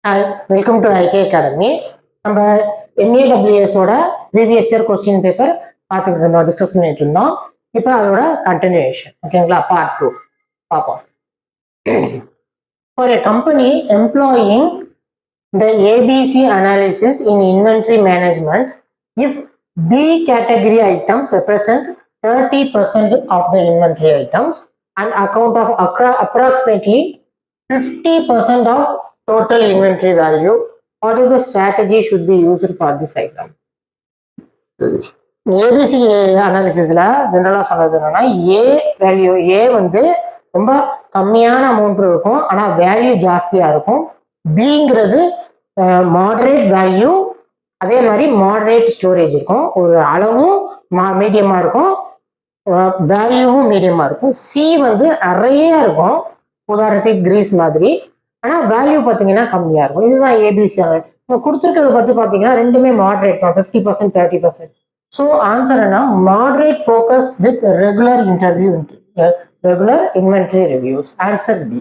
Hi, welcome to IK Academy. நம்ம MEWSோட previous year question paper பார்த்துக்கிட்டு இருந்தோம், டிஸ்கஸ் பண்ணிட்டு இருந்தோம். இப்போ அதோட கண்டினியூஷன், ஓகேங்களா? பார்ட் 2 பார்ப்போம். For a company employing the ABC analysis in inventory management, if B category items represent 30% of the inventory items and account of approximately 50% of total inventory value, what is the strategy should be used for this item? ABC அனாலிசிஸ்ல ஜெனரலா சொல்றது என்னன்னா, A value ஏ வந்து ரொம்ப கம்மியான amount இருக்கும், ஆனா value ஜாஸ்தியா இருக்கும். பிங்கிறது மாடரேட் வேல்யூ, அதே மாதிரி மாடரேட் ஸ்டோரேஜ் இருக்கும், ஒரு அளவும் மீடியமா இருக்கும், வேல்யூவும் மீடியமா இருக்கும். சி வந்து நிறைய இருக்கும், உதாரணத்துக்கு கிரீஸ் மாதிரி, ஆனா வேல்யூ பார்த்தீங்கன்னா கம்மியா இருக்கும். இதுதான் ஏபிசி. இப்போ கொடுத்துருக்கிறத பத்தி பார்த்தீங்கன்னா ரெண்டுமே மாடரேட் தான், 50% 30%. ஸோ ஆன்சர் என்ன? Moderate focus with regular inventory reviews. Answer D.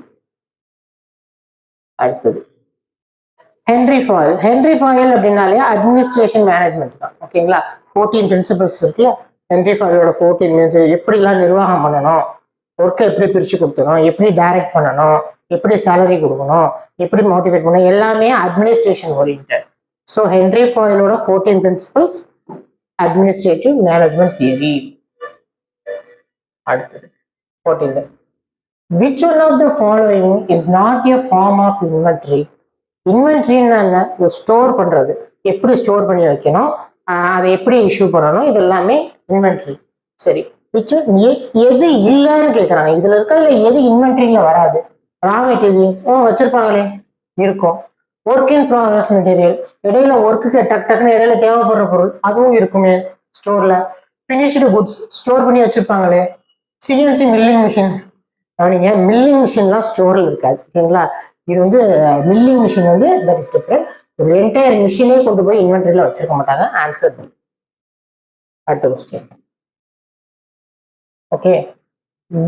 அடுத்தது ஹென்ரி ஃபாயில் அப்படின்னாலே அட்மினிஸ்ட்ரேஷன் மேனேஜ்மெண்ட் தான், ஓகேங்களா? 14 பிரின்சிபல்ஸ் இருக்குல்ல, ஹென்ரி ஃபாயிலோட 14 மீன்ஸ் எப்படிலாம் நிர்வாகம் பண்ணணும், ஒர்க்கை எப்படி பிரிச்சு கொடுக்கணும், எப்படி டைரக்ட் பண்ணணும், எப்படி சேலரி கொடுக்கணும், எப்படி மோட்டிவேட் பண்ணணும், எல்லாமே அட்மினிஸ்ட்ரேஷன் ஓரியன்டட். ஸோ ஹென்ரி ஃபாயிலோட 14 பிரின்சிபல்ஸ் அட்மினிஸ்ட்ரேட்டிவ் மேனேஜ்மெண்ட் தியரி. அடுத்தது 14. Which one of the following is not a form of inventory? இன்வென்ட்ரின்னு என்ன? ஸ்டோர் பண்றது, எப்படி ஸ்டோர் பண்ணி வைக்கணும், அதை எப்படி இஷ்யூ பண்ணணும், இது எல்லாமே இன்வென்ட்ரி. சரி, எது இல்லைன்னு கேட்கறாங்க. இதுல இருக்கிறதுல எது இன்வென்ட்ரியில வராது? ரா மெட்டீரியல்ஸ் வச்சிருப்பாங்களே, இருக்கும். ஒர்க் இன் ப்ராசஸ் மெட்டீரியல், இடையில ஒர்க்குக்கு டக்குன்னு இடையில தேவைப்படுற பொருள், அதுவும் இருக்குமே ஸ்டோர்ல. பினிஷ்டு குட்ஸ் ஸ்டோர் பண்ணி வச்சிருப்பாங்களே. சிஎன்சி மில்லிங் மிஷின், நீங்க மில்லிங் மிஷின்லாம் ஸ்டோர்ல இருக்காது, ஓகேங்களா? இது வந்து மில்லிங் மிஷின் வந்து தட் இஸ் டிஃபரெண்ட். ஒரு என்டையர் மிஷினே கொண்டு போய் இன்வென்டரியில வச்சிருக்க மாட்டாங்க. ஆன்சர். அடுத்த question. Okay,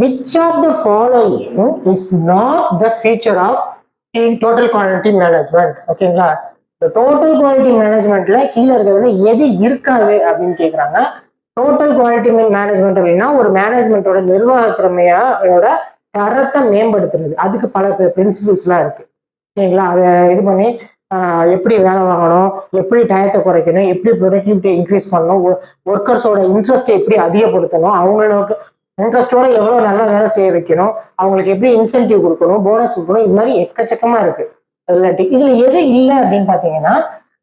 which of the following is not the feature of total quality management? ஓகேங்களா? இந்த டோட்டல் குவாலிட்டி மேனேஜ்மெண்ட்ல கீழே இருக்கிறதுல எது இருக்காது அப்படின்னு கேட்குறாங்க. டோட்டல் குவாலிட்டி மேனேஜ்மெண்ட் அப்படின்னா ஒரு மேனேஜ்மெண்டோட நிர்வாக திறமையோட தரத்தை மேம்படுத்துறது. அதுக்கு பல பிரின்சிபிள்ஸ்லாம் இருக்கு, ஓகேங்களா? அதை இது பண்ணி எப்படி வேலை வாங்கணும், எப்படி டயத்தை குறைக்கணும், எப்படி ப்ரொடக்டிவிட்டி இன்க்ரீஸ் பண்ணணும், ஒர்க்கர்ஸோட இன்ட்ரெஸ்ட்டை எப்படி அதிகப்படுத்தணும், அவங்களோட இன்ட்ரெஸ்டோட எவ்வளோ நல்லா வேலை செய்ய வைக்கணும், அவங்களுக்கு எப்படி இன்சென்டிவ் கொடுக்கணும், போனஸ் கொடுக்கணும், இது மாதிரி எக்கச்சக்கமா இருக்கு. இதுல எது இல்லை அப்படின்னு பாத்தீங்கன்னா,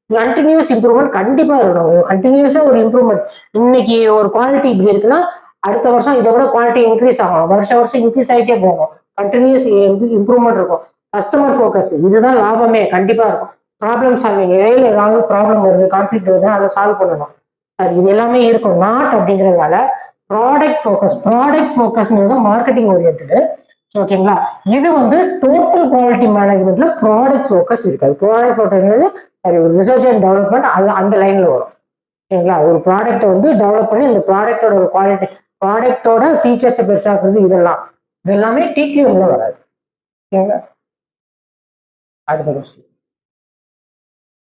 கண்டினியூஸ் இம்ப்ரூவ்மெண்ட் கண்டிப்பா இருக்கணும். கண்டினியூஸா ஒரு இம்ப்ரூவ்மெண்ட். இன்னைக்கு ஒரு குவாலிட்டி இப்படி இருக்குன்னா அடுத்த வருஷம் இதை விட குவாலிட்டி இன்க்ரீஸ் ஆகும், வருஷம் இன்க்ரீஸ் ஆகிட்டே போகும். கண்டினியூஸ் இம்ப்ரூவ்மெண்ட் இருக்கும். கஸ்டமர் ஃபோக்கஸ், இதுதான் லாபமே கண்டிப்பா இருக்கும். ப்ராப்ளம் சால்விங், இடையில ஏதாவது ப்ராப்ளம் வருது, கான்ஃபிளிக் வருதுன்னா அதை சால்வ் பண்ணணும், இது எல்லாமே இருக்கும். நாட் அப்படிங்கிறதுனால ப்ராடக்ட் ஃபோக்கஸ்ங்கிறது மார்க்கெட்டிங் ஓரியன்டு, ஓகேங்களா? இது வந்து டோட்டல் குவாலிட்டி மேனேஜ்மெண்ட்ல ப்ராடக்ட் ஃபோக்கஸ் இருக்காது. ப்ராடக்ட் ஃபோக்கஸ்ங்கிறது சரி, ஒரு ரிசர்ச் அண்ட் டெவலப்மெண்ட், அது அந்த லைன்ல வரும், ஓகேங்களா? ஒரு ப்ராடக்ட்டை வந்து டெவலப் பண்ணி அந்த ப்ராடக்டோட குவாலிட்டி, ப்ராடக்டோட ஃபீச்சர்ஸை பெருசாக்குறது, இது எல்லாமே டிக்யூஎம்ல வராது, ஓகேங்களா? அடுத்த question.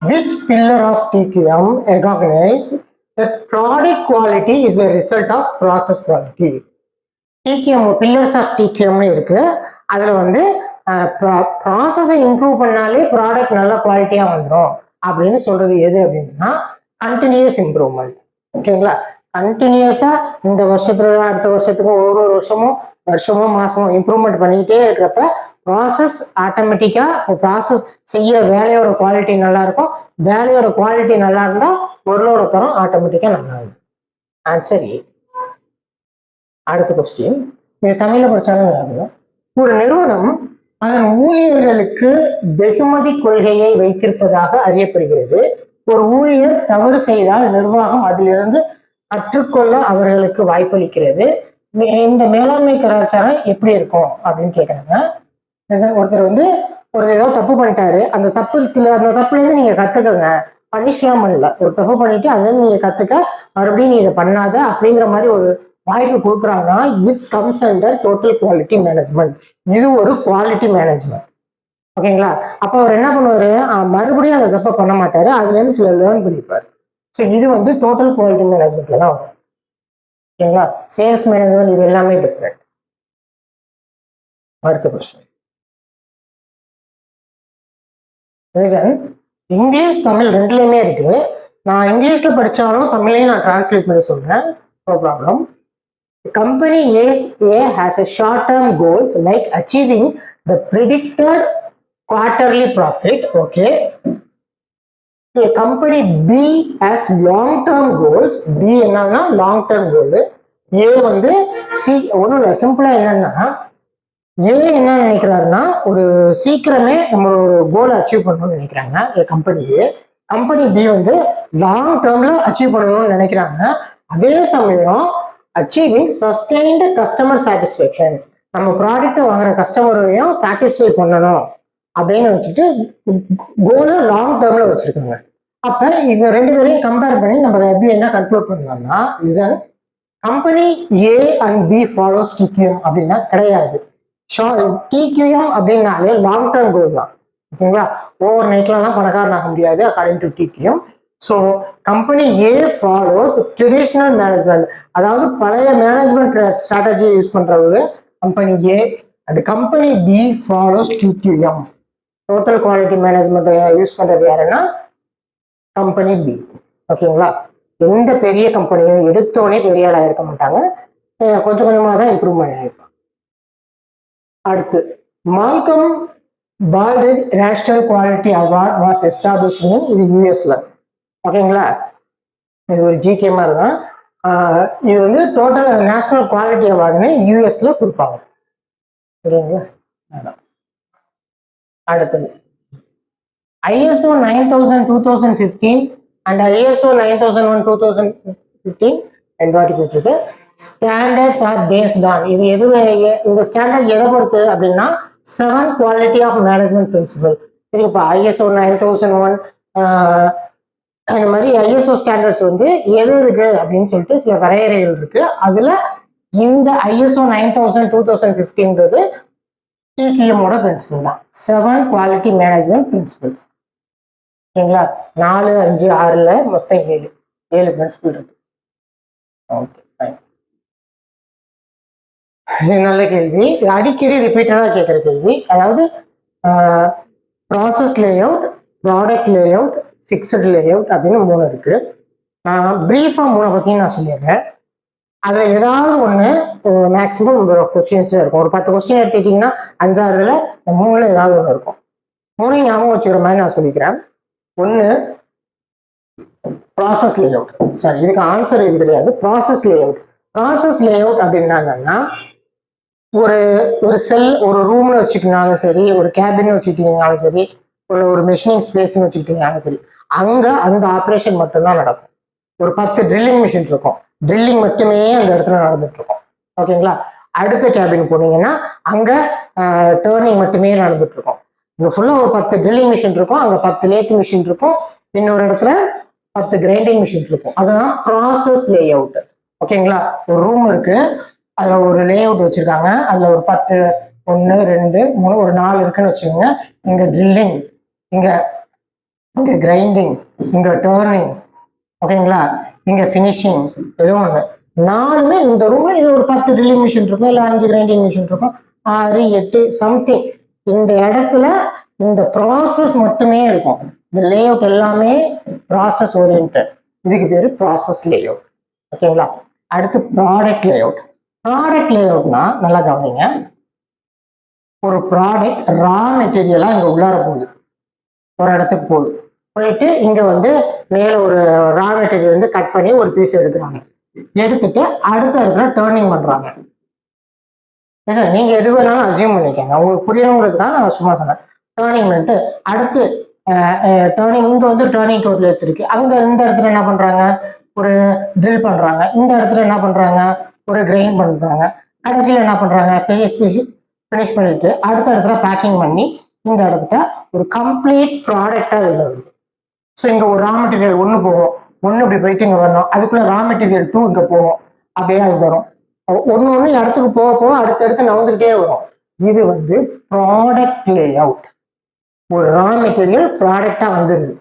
Which pillar of TQM recognize that product quality is the result of process quality? TQM pillars of டிக்யூஎம்னு இருக்கு. அதுல வந்து ப்ராசஸை இம்ப்ரூவ் பண்ணாலே ப்ராடக்ட் நல்ல குவாலிட்டியா வந்துடும் அப்படின்னு சொல்றது எது அப்படின்னா கண்டினியூஸ் இம்ப்ரூவ்மெண்ட், ஓகேங்களா? கண்டினியூஸா இந்த வருஷத்துல அடுத்த வருஷத்துக்கும் ஒரு வருஷமும் மாசமும் இம்ப்ரூவ்மெண்ட் பண்ணிக்கிட்டே இருக்கிறப்ப ப்ராசஸ் ஆட்டோமேட்டிக்கா ப்ராசஸ் செய்யற வேலையோட குவாலிட்டி நல்லா இருக்கும். வேலையோட குவாலிட்டி நல்லா இருந்தா பொருளோட தரம் ஆட்டோமேட்டிக்கா நல்லா இருக்கும். Answer A. அடுத்த கொஸ்டின், இது தமிழ்ல படிச்சாலும். ஒரு நிறுவனம் அதன் ஊழியர்களுக்கு வெகுமதி கொள்கையை வைத்திருப்பதாக அறியப்படுகிறது. ஒரு ஊழியர் தவறு செய்தால் நிர்வாகம் அதிலிருந்து கற்றுக்கொள்ள அவர்களுக்கு வாய்ப்பளிக்கிறது. இந்த மேலாண்மை கலாச்சாரம் எப்படி இருக்கும் அப்படின்னு கேட்கறாங்க. ஒருத்தர் வந்து ஒரு ஏதோ தப்பு பண்ணிட்டாரு, அந்த தப்புல இருந்து நீங்க கத்துக்கங்க, பனிஷ்மெண்ட் பண்ணல, ஒரு தப்பு பண்ணிட்டு அதுல இருந்து நீங்க கத்துக்க, மறுபடியும் நீ இதை பண்ணாத அப்படிங்கிற மாதிரி ஒரு வாய்ப்பு கொடுக்குறாங்கன்னா it's comes under total quality management. இது ஒரு குவாலிட்டி மேனேஜ்மெண்ட். ஓகேங்களா? அப்போ அவர் என்ன பண்ணுவாரு, மறுபடியும் அந்த தப்பை பண்ண மாட்டாரு, அதுல இருந்து சில லேர்ன் பண்ணிப்பாரு. ஸோ இது வந்து டோட்டல் குவாலிட்டி மேனேஜ்மெண்ட்ல தான் வரும். ஓகேங்களா? சேல்ஸ் மேனேஜ்மெண்ட் இது எல்லாமே டிஃப்ரெண்ட். அடுத்த கொஸ்டின். ரீசன் இங்கிலீஷ் தமிழ் ரெண்டுலையுமே இருக்கு. நான் இங்கிலீஷ்ல படிச்சாலும் தமிழையும் நான் டிரான்ஸ்லேட் பண்ணி சொல்றேன். No problem. Company A has a short-term goals like achieving the predicted quarterly profit. Okay. A company B has long-term goals. B என்னன்னா long-term goal. A வந்து ஒன்றும் இல்லை, சிம்பிளா என்னன்னா ஏ என்ன நினைக்கிறாருன்னா ஒரு சீக்கிரமே நம்ம ஒரு கோலை அச்சீவ் பண்ணணும்னு நினைக்கிறாங்க கம்பெனி பி வந்து லாங் டேர்ம்ல அச்சீவ் பண்ணணும்னு நினைக்கிறாங்க. அதே சமயம் அச்சீவிங் சஸ்டெயின்டு கஸ்டமர் சாட்டிஸ்ஃபேக்ஷன், நம்ம ப்ராடக்ட்டை வாங்குற கஸ்டமரையும் சாட்டிஸ்ஃபை பண்ணணும் அப்படின்னு வச்சுட்டு கோலை லாங் டேர்ம்ல வச்சிருக்காங்க. அப்ப இந்த ரெண்டு பேரையும் கம்பேர் பண்ணி நம்ம எப்படி என்ன கன்க்ளூட் பண்ணலாம்னா, listen, company A and B follows TQM அப்படின்னா கிடையாது. டிக்யூஎம் அப்படின்னாலே லாங் டேர்ம் கோல் தான். ஓகேங்களா? ஓவர் நைட்லாம் பணக்காரன் ஆக முடியாது according to TQM. So company A follows traditional management, அதாவது பழைய மேனேஜ்மெண்ட் ஸ்ட்ராட்டஜி யூஸ் பண்றவங்க company A. And company B follows TQM, total quality management use பண்றது யாருன்னா கம்பெனி பி. ஓகேங்களா? எந்த பெரிய கம்பெனியும் எடுத்தோடனே பெரிய ஆளாக இருக்க மாட்டாங்க, கொஞ்சம் கொஞ்சமாக தான் இம்ப்ரூவ்மெண்ட் ஆகிருப்பாங்க. அடுத்து, Malcolm Baldrige national quality award was established in, இது யூஎஸ்ல. ஓகேங்களா? இது ஒரு ஜிகே மாதிரி தான். இது வந்து டோட்டல் நேஷனல் குவாலிட்டி அவார்டுன்னு யூஎஸ்ல கொடுப்பாங்க. ஓகேங்களா? அடுத்தது ISO 9000 2015 and ISO 9001 2015 and what இருக்கு, ஸ்டாண்டர்ட்ஸ் ஆர் பேஸ்ட் ஆன், இது எது, இந்த ஸ்டாண்டர்ட் எதை பொறுத்து அப்படின்னா 7 குவாலிட்டி ஆஃப் மேனேஜ்மெண்ட் பிரின்சிபல். இப்போ ISO 9001 அந்த மாதிரி ISO ஸ்டாண்டர்ட்ஸ் வந்து எது இருக்கு அப்படின்னு சொல்லிட்டு சில வரையறைகள் இருக்கு. அதுல இந்த ISO 9000 2015ன்றது டிக்யூஎம்மோட பிரின்சிபல் தான். 7 குவாலிட்டி மேனேஜ்மெண்ட் பிரின்சிபல்ஸ். ஓகேங்களா? 4, 5, 6ல மொத்தம் 7 பிரின்சிபல் இருக்கு. ஓகே, இது நல்ல கேள்வி, இது அடிக்கடி ரிப்பீட்டடா கேட்குற கேள்வி. அதாவது process layout, product layout, fixed layout அப்படின்னு 3 இருக்கு. நான் ப்ரீஃபா 3 பத்தி நான் சொல்லிடுறேன். அதுல ஏதாவது ஒண்ணு மேக்சிமம் கொஸ்டின்ஸ் இருக்கும். ஒரு 10 கொஸ்டின் எடுத்துக்கிட்டீங்கன்னா 5-6ல 3ல ஏதாவது ஒண்ணு இருக்கும். 3 ஞாபகம் வச்சுக்கிற மாதிரி நான் சொல்லிக்கிறேன். ஒன்று ப்ராசஸ் லேஅவுட். சாரி, இதுக்கு ஆன்சர் இது கிடையாது. Process layout. ப்ராசஸ் லேஅவுட் அப்படின்னா என்னன்னா, ஒரு செல், ஒரு ரூம்னு வச்சுக்கிட்டாலும் சரி, ஒரு கேபின் வச்சுக்கிட்டீங்கனாலும் சரி, ஒரு மெஷினிங் ஸ்பேஸ்ன்னு வச்சுக்கிட்டீங்கனாலும் சரி, அங்க அந்த ஆப்ரேஷன் மட்டும்தான் நடக்கும். ஒரு 10 ட்ரில்லிங் மிஷின் இருக்கும், ட்ரில்லிங் மட்டுமே அந்த இடத்துல நடந்துட்டு இருக்கும். ஓகேங்களா? அடுத்த கேபின் போனீங்கன்னா அங்க டேர்னிங் மட்டுமே நடந்துட்டு இருக்கும். இங்க ஃபுல்லா ஒரு 10 ட்ரில்லிங் மிஷின் இருக்கும், அங்க 10 லேத் மிஷின் இருக்கும், இன்னொரு இடத்துல 10 கிரைண்டிங் மிஷின் இருக்கும். அதுதான் ப்ராசஸ் லேஅவுட். ஓகேங்களா? ஒரு ரூம் இருக்கு, அதுல ஒரு லேஅவுட் வச்சிருக்காங்க, அதுல ஒரு 10, 1, 2, 3, ஒரு 4 இருக்குன்னு வச்சுக்கோங்க. இங்க ட்ரில்லிங், இங்க கிரைண்டிங், இங்க டேர்னிங், ஓகேங்களா, இங்க ஃபினிஷிங், ஏதோ ஒண்ணு. 4மே இந்த ரூம்ல இது ஒரு 10 ட்ரில்லிங் மிஷின் இருக்கும், இல்ல 5 கிரைண்டிங் மிஷின் இருக்கும், 6, 8 சம்திங். இந்த இடத்துல இந்த ப்ராசஸ் மட்டுமே இருக்கும். இந்த லேஅவுட் எல்லாமே ப்ராசஸ் ஓரியன்டட். இதுக்கு பேரு ப்ராசஸ் லேஅவுட். ஓகேங்களா? அடுத்து ப்ராடக்ட் லேஅவுட். ப்ராடக்ட் லேஅவுட்னா நல்லா கவனிங்க. ஒரு ப்ராடக்ட் ரா மெட்டீரியலா இங்க உள்ளார போகுது, ஒரு இடத்துக்கு போயிட்டு இங்க வந்து மேல ஒரு ரா மெட்டீரியல் வந்து கட் பண்ணி ஒரு பீஸ் எடுத்துறாங்க. எடுத்துட்டு அடுத்த இடத்துல டேர்னிங் பண்றாங்க. சார், நீங்க எது வேணாலும் அசியூம் பண்ணிக்கங்க, உங்களுக்கு புரியணுங்கிறதுக்காக நான் சும்மா சொன்னேன். டேர்னிங் பண்ணிட்டு அடுத்து டேர்னிங், இங்க வந்து டேர்னிங் கோட்ல எடுத்துருக்கு, அங்க இந்த இடத்துல என்ன பண்றாங்க, ஒரு ட்ரில் பண்றாங்க, இந்த இடத்துல என்ன பண்றாங்க, ஒரு கிரைண்ட் பண்றாங்க, கடைசியில் என்ன பண்றாங்க, ஃபினிஷ் பண்ணிட்டு அடுத்த இடத்துல பேக்கிங் பண்ணி இந்த இடத்துல ஒரு கம்ப்ளீட் ப்ராடக்டா வெளில வருது. ஸோ இங்க ஒரு ரா மெட்டீரியல் 1 போகும், 1 இப்படி போயிட்டு இங்க வரணும், அதுக்குள்ள ரா மெட்டீரியல் 2 இங்க போகும், அப்படியே அது வரும். ஒன்னு இடத்துக்கு போக அடுத்தடுத்து நகர்ந்துகிட்டே வரும். இது வந்து ப்ராடக்ட் லேஅவுட். ஒரு ரா மெட்டீரியல் ப்ராடக்டா வந்துடுது.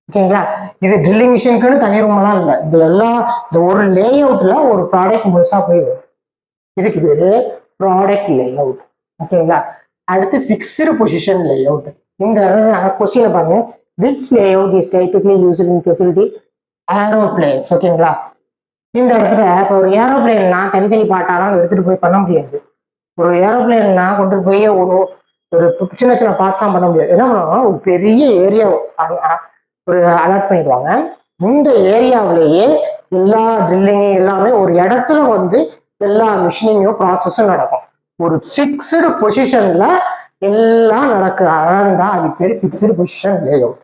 ஓகேங்களா? இது ட்ரில்லிங் மிஷினுக்குன்னு தனி ரூம்லாம் இல்லை, இது இந்த ஒரு லே அவுட்ல ஒரு ப்ராடக்ட் முழுசா போயிடும். இதுக்கு பேரு ப்ராடக்ட் லே அவுட். ஓகேங்களா? அடுத்து ஃபிக்ஸ்டு பொசிஷன் லே அவுட். இந்த கொஸ்டினை பாருங்க, which layout is typically used in facility aeroplanes. ஓகேங்களா? இந்த இடத்துல இப்போ ஒரு ஏரோப்ளேன்னா தனித்தனி பாட்டாலாம் எடுத்துட்டு போய் பண்ண முடியாது. ஒரு ஏரோப்ளேன்னா கொண்டு போய் ஒரு சின்ன சின்ன பார்ட்ஸ்லாம் பண்ண முடியாது. என்ன பண்ணுவாங்கன்னா ஒரு பெரிய ஏரியா ஒரு அலாட் பண்ணிடுவாங்க. இந்த ஏரியாவிலேயே எல்லா ட்ரில்லிங்கு எல்லாமே ஒரு இடத்துல வந்து எல்லா மிஷினிங்கும் ப்ராசஸும் நடக்கும். ஒரு ஃபிக்ஸ்டு பொசிஷன்ல எல்லாம் நடக்கிறது தான் அது பேர் ஃபிக்ஸ்டு பொசிஷன் லே அவுட்.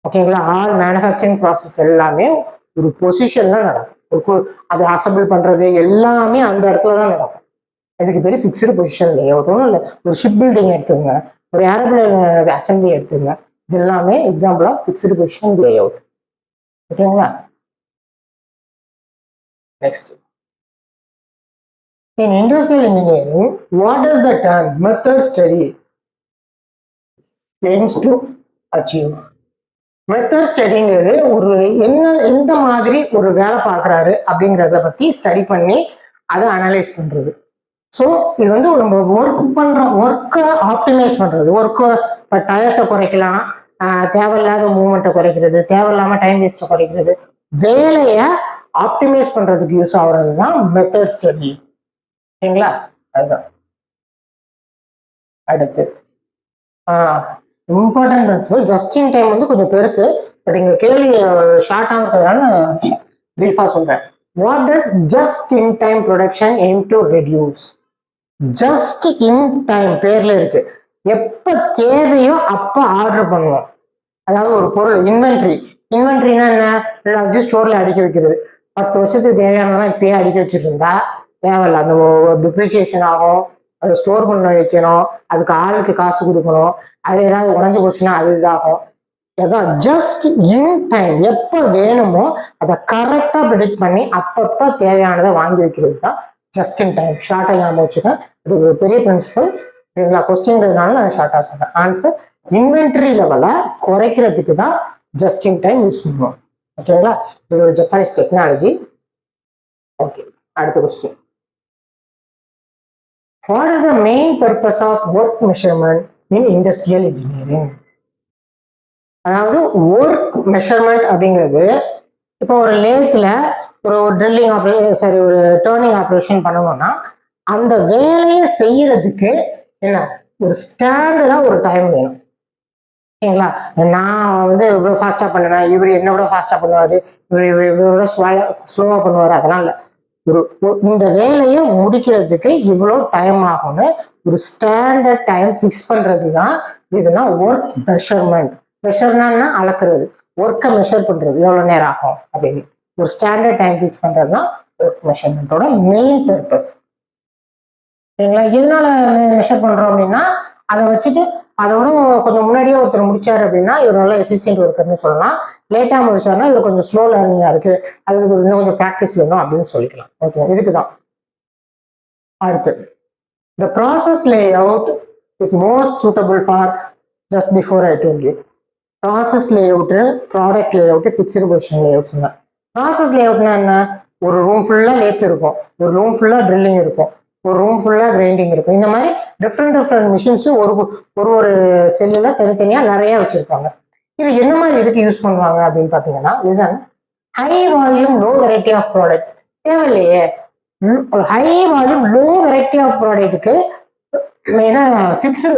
ஓகேங்களா? ஆல் மேனுஃபேக்சரிங் ப்ராசஸ் எல்லாமே ஒரு பொசிஷன்ல நடக்கும். அது அசம்பிள் பண்றது எல்லாமே அந்த இடத்துல தான் நடக்கும். இதுக்கு பேர் ஃபிக்ஸ்டு பொசிஷன் லே அவுட். ஒன்றும் இல்லை, ஒரு ஷிப் பில்டிங் எடுத்துங்க, ஒரு ஏரோப்ளேன் அசம்பிளி எடுத்துங்க, இது எல்லாமே example of fixed position layout. ஓகேங்களா? Next, in industrial engineering, what does the term method study aims to achieve? Method ஸ்டடிங்கிறது ஒரு எந்த மாதிரி ஒரு வேலை பார்க்குறாரு அப்படிங்கிறத பற்றி ஸ்டடி பண்ணி அதை அனலைஸ் பண்ணுறது. ஸோ இது வந்து நம்ம ஒர்க்கை ஆப்டிமைஸ் பண்ணுறது. ஒர்க்கை இப்போ டயத்தை குறைக்கலாம், தேவையில்லாத மூவ்மெண்ட்டை குறைக்கிறது, தேவையில்லாமல் டைம் வேஸ்ட்டை குறைக்கிறது, வேலையை ஆப்டிமைஸ் பண்ணுறதுக்கு யூஸ் ஆகுறது தான் மெத்தட் ஸ்டடி. ஓகேங்களா? அதுதான். அடுத்து important principle, just in time வந்து கொஞ்சம் பெருசு, பட் இங்க கேள்வி ஷார்ட்டாக இருக்கிறதுனால பிரீஃபாக சொல்றேன். What does just in time production aim to reduce? Just in time பேர்ல இருக்கு, எப்ப தேவையோ அப்ப ஆர்டர் பண்ணுவோம். அதாவது ஒரு பொருள் இன்வென்ட்ரினா என்ன? எல்லாத்தையும் ஸ்டோர்ல அடிக்க வைக்கிறது. 10 வருஷத்துக்கு தேவையானதான் இப்பயே அடிக்க வச்சுட்டு இருந்தா தேவையில்ல, அந்த டிப்ரிசியேஷன் ஆகும், அதை ஸ்டோர் பண்ண வைக்கணும், அதுக்கு ஆளுக்கு காசு கொடுக்கணும், அதுல ஏதாவது உடஞ்சு போச்சுன்னா அது இதாகும். அதான் ஜஸ்ட் இன் டைம், எப்போ வேணுமோ அதை கரெக்டா ப்ரெடிக்ட் பண்ணி அப்பப்போ தேவையானதை வாங்கி வைக்கிறது தான் ஜஸ்ட் இன் டைம். ஷார்ட்டாக ஞாபகம் வச்சுக்கேன், இது ஒரு பெரிய பிரின்சிபல். சரிங்களா? கொஸ்டின்றதுனால நான் ஷார்ட்டாக சொல்றேன். ஆன்சர் இன்வென்ட்ரி லெவலை குறைக்கிறதுக்கு தான் ஜஸ்ட் இன் டைம் யூஸ் பண்ணுவோம். ஓகேங்களா? இது ஒரு ஜப்பானீஸ் டெக்னாலஜி. ஓகே, அடுத்த question. What is the main purpose of work measurement in industrial engineering? அதாவது ஒர்க் மெஷர்மெண்ட் அப்படிங்கிறது, இப்போ ஒரு லேத்தில் ஒரு ட்ரில்லிங் ஒரு டேர்னிங் ஆப்ரேஷன் பண்ணணும்னா அந்த வேலையை செய்யறதுக்கு என்ன ஒரு ஸ்டாண்டர்டா ஒரு டைம் வேணும். ஓகேங்களா? நான் வந்து இவ்வளோ ஃபாஸ்டா பண்ணுவேன், இவர் என்னோட ஃபாஸ்டா பண்ணுவாரு, இவர் ஸ்லோவா பண்ணுவாரு, அதெல்லாம் இல்லை. இந்த வேலையை முடிக்கிறதுக்கு இவ்வளோ டைம் ஆகும்னு ஒரு ஸ்டாண்டர்ட் டைம் ஃபிக்ஸ் பண்றது தான் இதுதான் ஒர்க் மெஷர்மெண்ட். மெஷர்னா அளக்குறது, ஒர்க்கை மெஷர் பண்றது, எவ்வளோ நேரம் ஆகும் அப்படின்னு ஒரு ஸ்டாண்டர்ட் டைம் ஃபிக்ஸ் பண்றது தான் ஒர்க் மெஷர்மெண்ட்டோட மெயின் பர்பஸ். சரிங்களா? எதனால மெஷர் பண்றோம் அப்படின்னா, அதை வச்சுட்டு அதோட கொஞ்சம் முன்னாடியே ஒருத்தர் முடிச்சாரு அப்படின்னா இவர் நல்லா எஃபிஷியன்ட் ஒர்க்கர்னு சொல்லலாம். லேட்டா முடிச்சாருன்னா இவர் கொஞ்சம் ஸ்லோ லேர்னிங்கா இருக்கு, அதுக்கு இன்னும் கொஞ்சம் ப்ராக்டிஸ் வேணும் அப்படின்னு சொல்லிக்கலாம். ஓகே, இதுக்குதான். அடுத்து, the process layout is most suitable for just before I told you. Process layout, product layout, fixed position layout சொன்னேன். ப்ராசஸ் லேஅவுட்னா என்ன? ஒரு ரூம் ஃபுல்லா லேத் இருக்கும், ஒரு ரூம் ஃபுல்லா ட்ரில்லிங் இருக்கும், ஒரு ரூம் ஃபுல்லா கிரைண்டிங் இருக்கும். இந்த மாதிரி டிஃப்ரெண்ட் மிஷின்ஸ் ஒரு செல்லில் தனித்தனியா நிறைய வச்சிருப்பாங்க. இது என்ன மாதிரி இதுக்கு யூஸ் பண்ணுவாங்க அப்படின்னு பாத்தீங்கன்னா, listen, high volume low variety of product தேவையில்லையே. ஒரு high volume low variety of ப்ராடக்ட்டுக்கு மெயினா ஃபிக்ஸ்டு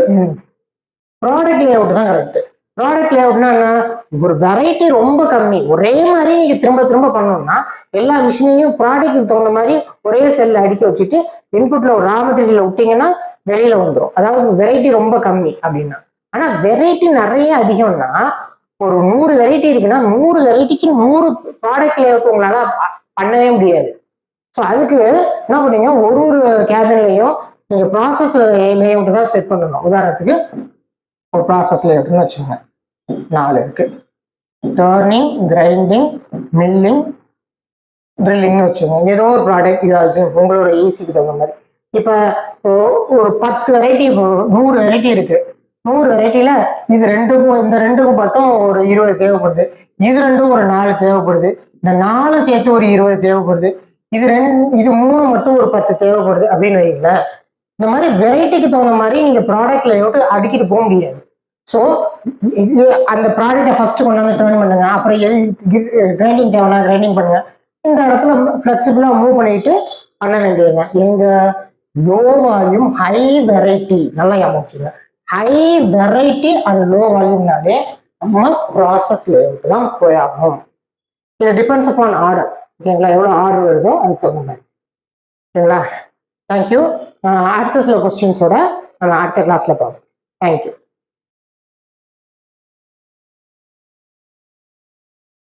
ப்ராடக்ட் லேஅவுட் தான் கரெக்ட். ப்ராடக்ட் லேஅவுட்னா என்ன? ஒரு வெரைட்டி ரொம்ப கம்மி, ஒரே மாதிரி நீங்க திரும்ப திரும்ப பண்ணணும்னா எல்லா மிஷினையும் ப்ராடக்ட்டுக்கு தகுந்த மாதிரி ஒரே செல்ல அடிக்க வச்சுட்டு இன்புட்ல ஒரு ரா மெட்டீரியல் விட்டீங்கன்னா வெளியில வந்துடும். அதாவது வெரைட்டி ரொம்ப கம்மி அப்படின்னா. ஆனா வெரைட்டி நிறைய அதிகம்னா, ஒரு 100 வெரைட்டி இருக்குன்னா 100 வெரைட்டிக்கு 100 ப்ராடக்ட் லேஅவுட் உங்களால பண்ணவே முடியாது. ஸோ அதுக்கு என்ன பண்ணீங்க, ஒரு கேபின்லையும் நீங்க ப்ராசஸ் லேஅவுட் தான் செட் பண்ணணும். உதாரணத்துக்கு ஒரு ப்ராசஸ் லேஅவுட்னு வச்சுக்கோங்க, 4 இருக்கு. டர்னிங், கிரைண்டிங், மில்லிங், ட்ரில்லிங்னு வச்சுக்கோங்க. ஏதோ ஒரு ப்ராடக்ட் உங்களோட ஈஸிக்கு தகுந்த மாதிரி. இப்போ ஒரு 10 வெரைட்டி, 100 வெரைட்டி இருக்கு. 100 வெரைட்டில இது ரெண்டுக்கும் இந்த ரெண்டுக்கும் மட்டும் ஒரு 20 தேவைப்படுது, இது ரெண்டும் ஒரு 4 தேவைப்படுது, இந்த 4 சேர்த்து ஒரு 20 தேவைப்படுது, இது 3 மட்டும் ஒரு 10 தேவைப்படுது அப்படின்னு வைங்களேன். இந்த மாதிரி வெரைட்டிக்கு தகுந்த மாதிரி நீங்க ப்ராடக்ட் லேஅவுட் அடுக்கிட்டு போக முடியாது. ஸோ அந்த ப்ராடக்டை ஃபர்ஸ்ட் கொண்டு வந்து டர்ன் பண்ணுங்க, அப்புறம் எது கிரைண்டிங் தேவைன்னா கிரைண்டிங் பண்ணுங்க. இந்த இடத்துல ஃபிளெக்சிபிளா மூவ் பண்ணிட்டு பண்ண வேண்டியதுங்க. எங்க லோ வால்யூம் ஹை வெரைட்டி நல்லா ஞாபகம், ஹை வெரைட்டி அண்ட் லோ வால்யூம்னாலே நம்ம ப்ராசஸ் லேஅவுட் தான் போய் ஆகும். இது டிபெண்ட்ஸ் அப்பான் ஆர்டர். ஓகேங்களா, எவ்வளோ ஆர்டர் வருதோ அதுக்கு தகுந்த மாதிரி. ஓகேங்களா, தேங்க்யூ. அடுத்த சில கொஸ்டின்ஸோட நம்ம அடுத்த கிளாஸ்ல பார்ப்போம். தேங்க்யூ.